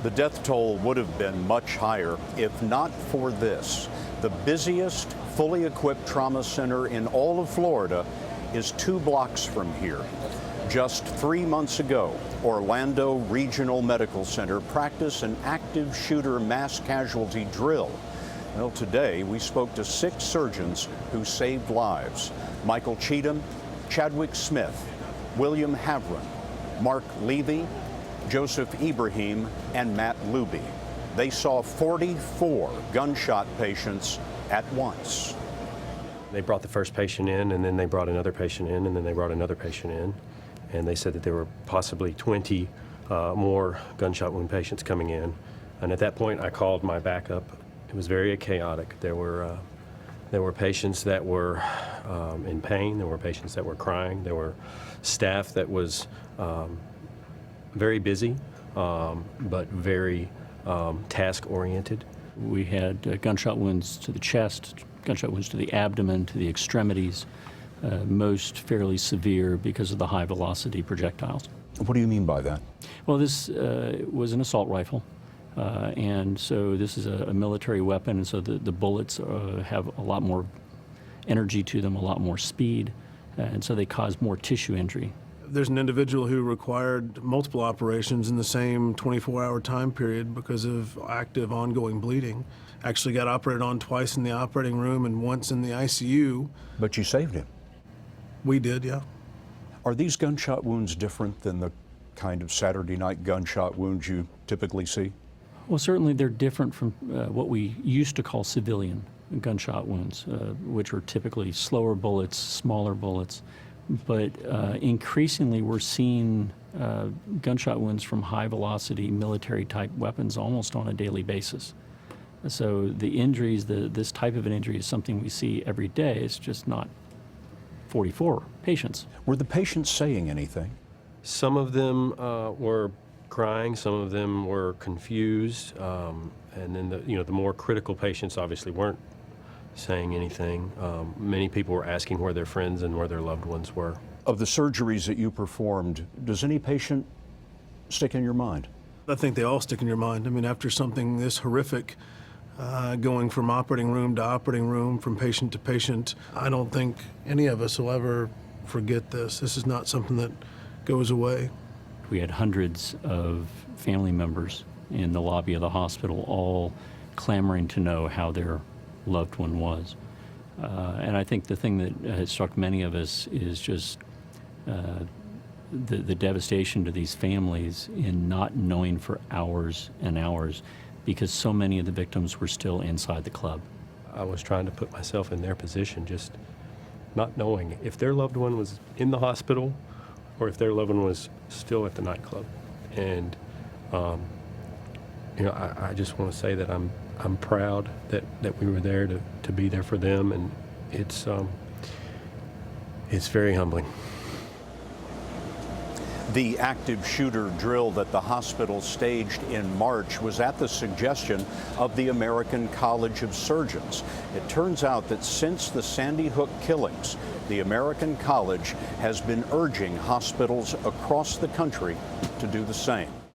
The death toll would have been much higher if not for this. The busiest, fully equipped trauma center in all of Florida is 2 blocks from here. Just 3 months ago, Orlando Regional Medical Center practiced an active shooter mass casualty drill. Well, today we spoke to 6 surgeons who saved lives. Michael Cheatham, Chadwick Smith, William Havron, Mark Levy, Joseph Ibrahim, and Matt Luby. They saw 44 gunshot patients at once. They brought the first patient in, and then they brought another patient in, and then they brought another patient in. And they said that there were possibly 20 more gunshot wound patients coming in. And at that point, I called my backup. It was very chaotic. There were patients that were in pain. There were patients that were crying. There were staff that was very busy, but very task-oriented. We had gunshot wounds to the chest, gunshot wounds to the abdomen, to the extremities, most fairly severe because of the high-velocity projectiles. What do you mean by that? Well, this was an assault rifle, and so this is a military weapon, and so the bullets have a lot more energy to them, a lot more speed, and so they cause more tissue injury. There's an individual who required multiple operations in the same 24-hour time period because of active ongoing bleeding. Actually got operated on twice in the operating room and once in the ICU. But you saved him. We did, yeah. Are these gunshot wounds different than the kind of Saturday night gunshot wounds you typically see? Well, certainly they're different from what we used to call civilian gunshot wounds, which are typically slower bullets, smaller bullets. But increasingly we're seeing gunshot wounds from high-velocity military-type weapons almost on a daily basis. So the injuries, this type of an injury is something we see every day. It's just not 44 patients. Were the patients saying anything? Some of them were crying. Some of them were confused. And then the more critical patients obviously weren't saying anything. Many people were asking where their friends and where their loved ones were. Of the surgeries that you performed, does any patient stick in your mind? I think they all stick in your mind. I mean, after something this horrific, going from operating room to operating room, from patient to patient, I don't think any of us will ever forget this. This is not something that goes away. We had hundreds of family members in the lobby of the hospital, all clamoring to know how their loved one was. And I think the thing that has struck many of us is just the devastation to these families in not knowing for hours and hours because so many of the victims were still inside the club. I was trying to put myself in their position, just not knowing if their loved one was in the hospital or if their loved one was still at the nightclub. And I just want to say that I'm proud that we were there to be there for them, and it's very humbling. The active shooter drill that the hospital staged in March was at the suggestion of the American College of Surgeons. It turns out that since the Sandy Hook killings, the American College has been urging hospitals across the country to do the same.